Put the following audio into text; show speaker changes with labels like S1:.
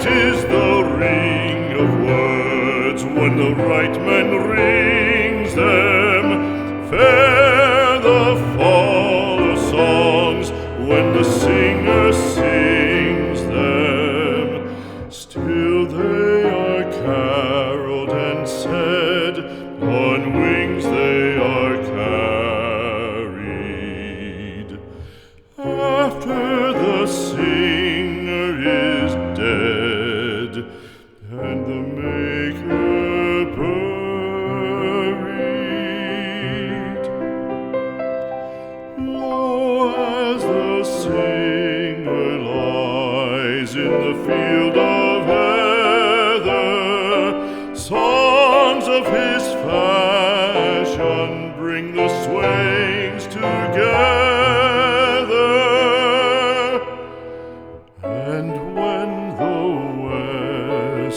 S1: is the ring of words when the right man rings them. Fair the fall of songs when the singer sings them. Still they are caroled and said, on wings they are carried. After the singer is dead and the maker buried, lo, as the singer lies in the field of heather, songs of his fashion bring the swains together. And when